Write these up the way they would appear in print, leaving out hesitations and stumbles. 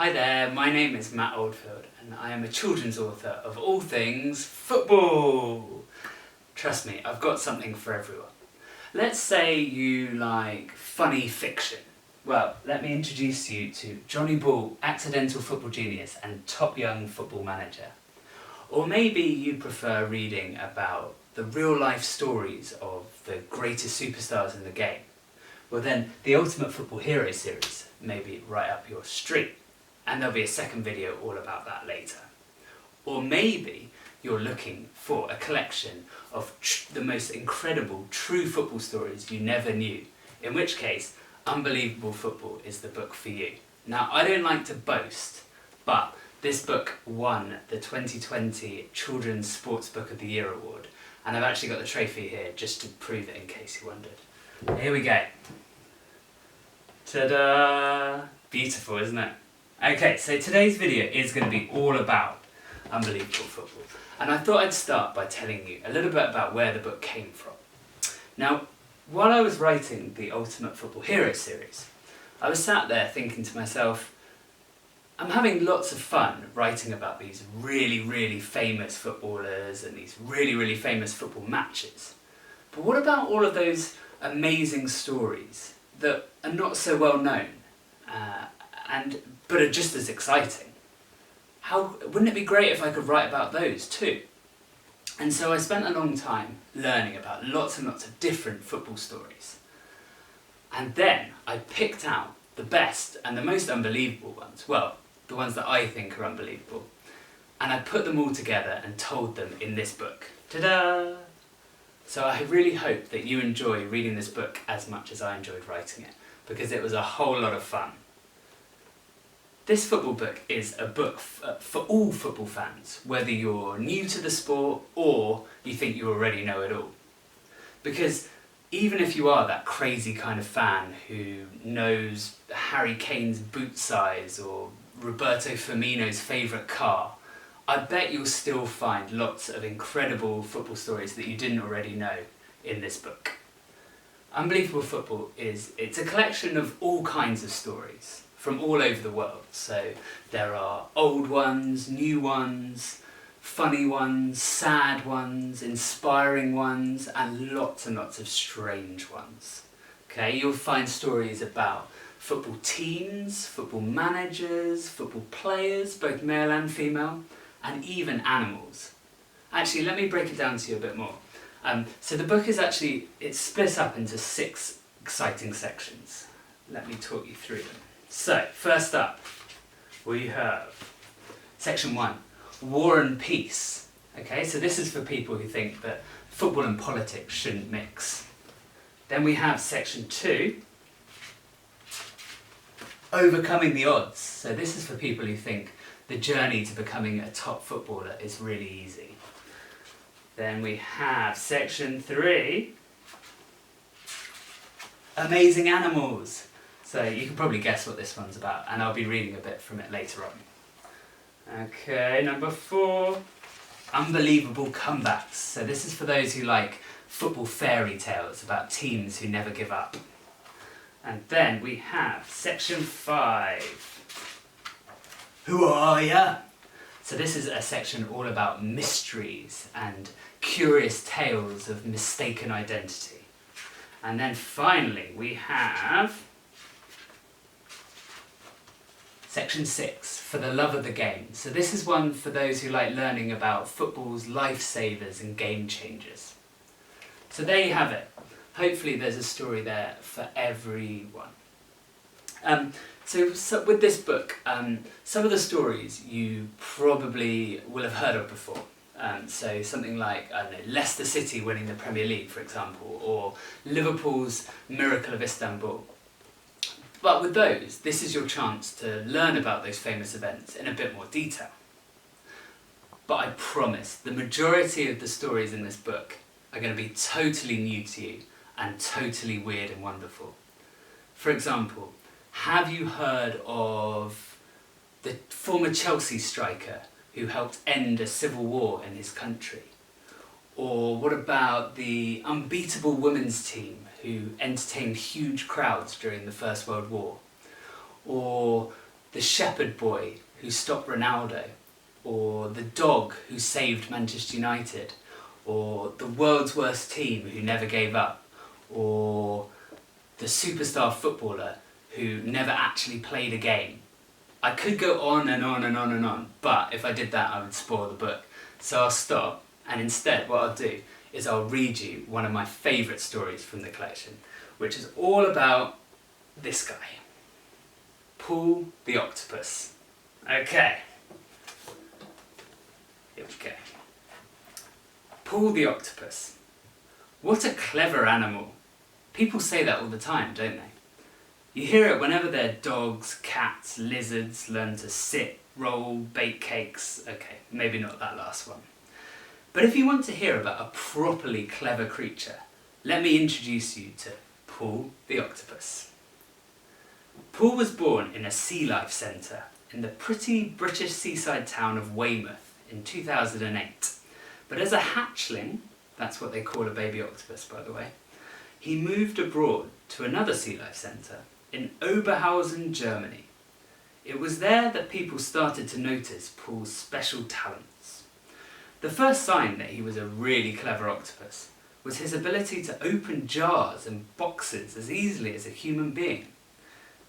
Hi there, my name is Matt Oldfield and I am a children's author of all things football. Trust me, I've got something for everyone. Let's say you like funny fiction. Well, let me introduce you to Johnny Ball, accidental football genius and top young football manager. Or maybe you prefer reading about the real life stories of the greatest superstars in the game. Well then, the Ultimate Football Hero series may be right up your street. And there'll be a second video all about that later. Or maybe you're looking for a collection of the most incredible true football stories you never knew, in which case Unbelievable Football is the book for you. Now, I don't like to boast, but this book won the 2020 Children's Sports Book of the Year award, and I've actually got the trophy here just to prove it in case you wondered. Here we go. Ta-da! Beautiful, isn't it? Okay, so today's video is going to be all about Unbelievable Football. And I thought I'd start by telling you a little bit about where the book came from. Now, while I was writing the Ultimate Football Hero series, I was sat there thinking to myself, I'm having lots of fun writing about these really famous footballers and these really famous football matches. But what about all of those amazing stories that are not so well known? But are just as exciting? Wouldn't it be great if I could write about those too? And so I spent a long time learning about lots and lots of different football stories. And then I picked out the best and the most unbelievable ones, well, the ones that I think are unbelievable, and I put them all together and told them in this book. Ta-da! So I really hope that you enjoy reading this book as much as I enjoyed writing it, because it was a whole lot of fun. This football book is a book for all football fans, whether you're new to the sport or you think you already know it all. Because even if you are that crazy kind of fan who knows Harry Kane's boot size or Roberto Firmino's favourite car, I bet you'll still find lots of incredible football stories that you didn't already know in this book. Unbelievable Football it's a collection of all kinds of stories from all over the world. So there are old ones, new ones, funny ones, sad ones, inspiring ones, and lots of strange ones. Okay, you'll find stories about football teams, football managers, football players, both male and female, and even animals. Actually, let me break it down to you a bit more. So the book is it's split up into 6 exciting sections. Let me talk you through them. So, first up, we have section 1, War and Peace. Okay, so this is for people who think that football and politics shouldn't mix. Then we have section 2, Overcoming the Odds. So this is for people who think the journey to becoming a top footballer is really easy. Then we have section 3, Amazing Animals. So you can probably guess what this one's about, and I'll be reading a bit from it later on. Okay, number 4, Unbelievable Comebacks. So this is for those who like football fairy tales about teams who never give up. And then we have section 5, Who Are Ya? So this is a section all about mysteries and curious tales of mistaken identity. And then finally we have section 6, For the Love of the Game. So this is one for those who like learning about football's lifesavers and game changers. So there you have it. Hopefully there's a story there for everyone. So with this book, some of the stories you probably will have heard of before. So something like, I don't know, Leicester City winning the Premier League, for example, or Liverpool's Miracle of Istanbul. But with those, this is your chance to learn about those famous events in a bit more detail. But I promise, the majority of the stories in this book are going to be totally new to you and totally weird and wonderful. For example, have you heard of the former Chelsea striker who helped end a civil war in his country? Or what about the unbeatable women's team who entertained huge crowds during the First World War? Or the shepherd boy who stopped Ronaldo, or the dog who saved Manchester United, or the world's worst team who never gave up, or the superstar footballer who never actually played a game. I could go on and on and on and on, but if I did that I would spoil the book. So I'll stop, and instead what I'll do is I'll read you one of my favourite stories from the collection, which is all about this guy, Paul the octopus. Okay, here we go. Paul the octopus. What a clever animal. People say that all the time, don't they? You hear it whenever their dogs, cats, lizards learn to sit, roll, bake cakes. Okay, maybe not that last one. But if you want to hear about a properly clever creature, let me introduce you to Paul the octopus. Paul was born in a sea life centre in the pretty British seaside town of Weymouth in 2008. But as a hatchling, that's what they call a baby octopus by the way, he moved abroad to another sea life centre in Oberhausen, Germany. It was there that people started to notice Paul's special talents. The first sign that he was a really clever octopus was his ability to open jars and boxes as easily as a human being.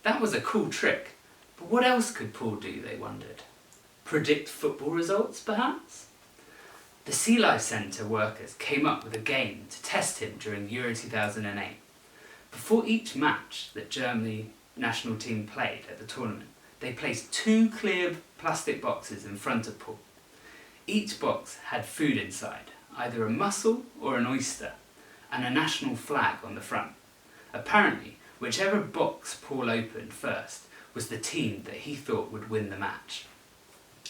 That was a cool trick, but what else could Paul do, they wondered? Predict football results, perhaps? The Sea Life Centre workers came up with a game to test him during Euro 2008. Before each match that Germany national team played at the tournament, they placed 2 clear plastic boxes in front of Paul. Each box had food inside, either a mussel or an oyster, and a national flag on the front. Apparently, whichever box Paul opened first was the team that he thought would win the match.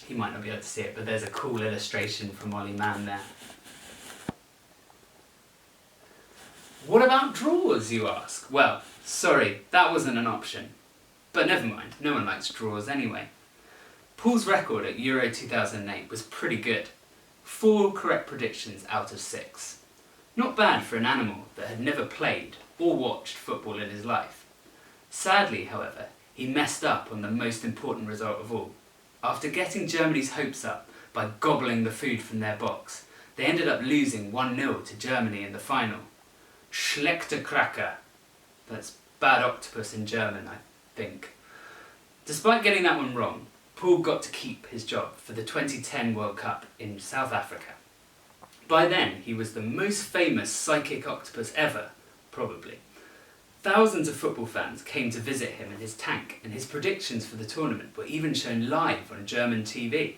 You might not be able to see it, but there's a cool illustration from Ollie Mann there. What about draws, you ask? Well, sorry, that wasn't an option. But never mind, no one likes draws anyway. Paul's record at Euro 2008 was pretty good. 4 correct predictions out of 6. Not bad for an animal that had never played or watched football in his life. Sadly, however, he messed up on the most important result of all. After getting Germany's hopes up by gobbling the food from their box, they ended up losing 1-0 to Germany in the final. Schlechte Kracher. That's bad octopus in German, I think. Despite getting that one wrong, Paul got to keep his job for the 2010 World Cup in South Africa. By then, he was the most famous psychic octopus ever, probably. Thousands of football fans came to visit him in his tank, and his predictions for the tournament were even shown live on German TV.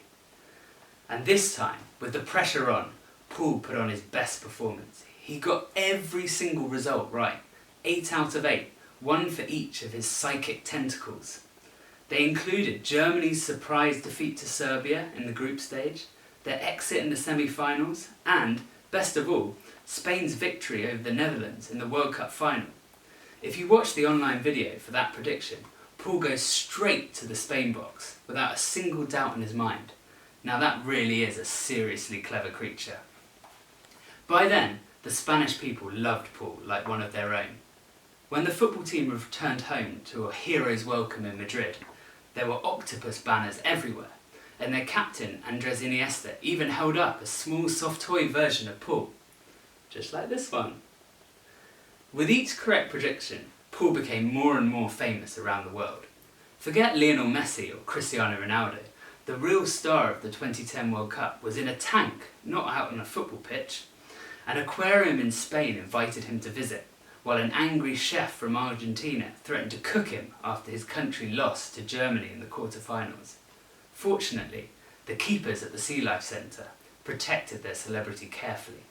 And this time, with the pressure on, Paul put on his best performance. He got every single result right, 8 out of 8, 1 for each of his psychic tentacles. They included Germany's surprise defeat to Serbia in the group stage, their exit in the semi-finals, and, best of all, Spain's victory over the Netherlands in the World Cup final. If you watch the online video for that prediction, Paul goes straight to the Spain box without a single doubt in his mind. Now that really is a seriously clever creature. By then, the Spanish people loved Paul like one of their own. When the football team returned home to a hero's welcome in Madrid, there were octopus banners everywhere, and their captain, Andres Iniesta, even held up a small soft toy version of Paul. Just like this one. With each correct prediction, Paul became more and more famous around the world. Forget Lionel Messi or Cristiano Ronaldo. The real star of the 2010 World Cup was in a tank, not out on a football pitch. An aquarium in Spain invited him to visit, while an angry chef from Argentina threatened to cook him after his country lost to Germany in the quarter-finals. Fortunately, the keepers at the Sea Life Centre protected their celebrity carefully.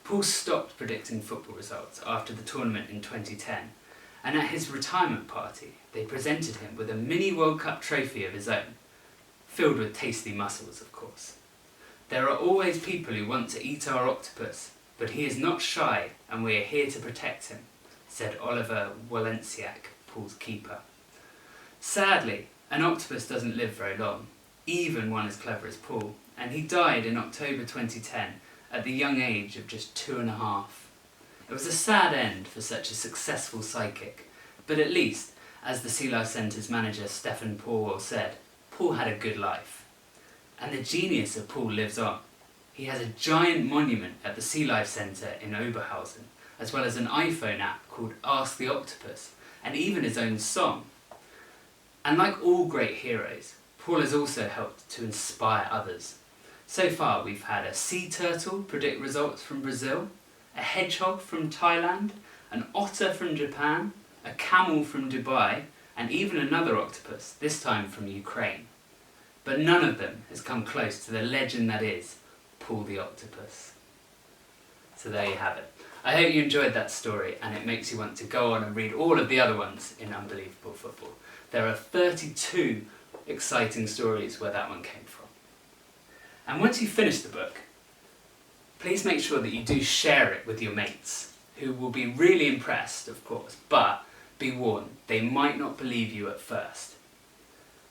Paul stopped predicting football results after the tournament in 2010, and at his retirement party they presented him with a mini World Cup trophy of his own, filled with tasty mussels, of course. There are always people who want to eat our octopus, but he is not shy and we are here to protect him, said Oliver Walenciak, Paul's keeper. Sadly, an octopus doesn't live very long, even one as clever as Paul, and he died in October 2010 at the young age of just 2.5. It was a sad end for such a successful psychic, but at least, As the Sea Life Centre's manager Stefan Paul said, Paul had a good life. And the genius of Paul lives on. He has a giant monument at the Sea Life Centre in Oberhausen, as well as an iPhone app called Ask the Octopus, and even his own song. And like all great heroes, Paul has also helped to inspire others. So far we've had a sea turtle predict results from Brazil, a hedgehog from Thailand, an otter from Japan, a camel from Dubai, and even another octopus, this time from Ukraine. But none of them has come close to the legend that is Paul the Octopus. So there you have it. I hope you enjoyed that story and it makes you want to go on and read all of the other ones in Unbelievable Football. There are 32 exciting stories where that one came from. And once you finish the book, please make sure that you do share it with your mates, who will be really impressed, of course, but be warned, they might not believe you at first.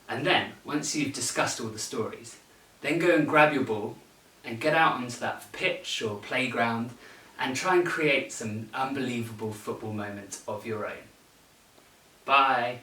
And then, once you've discussed all the stories, then go and grab your ball and get out onto that pitch or playground and try and create some unbelievable football moments of your own. Bye!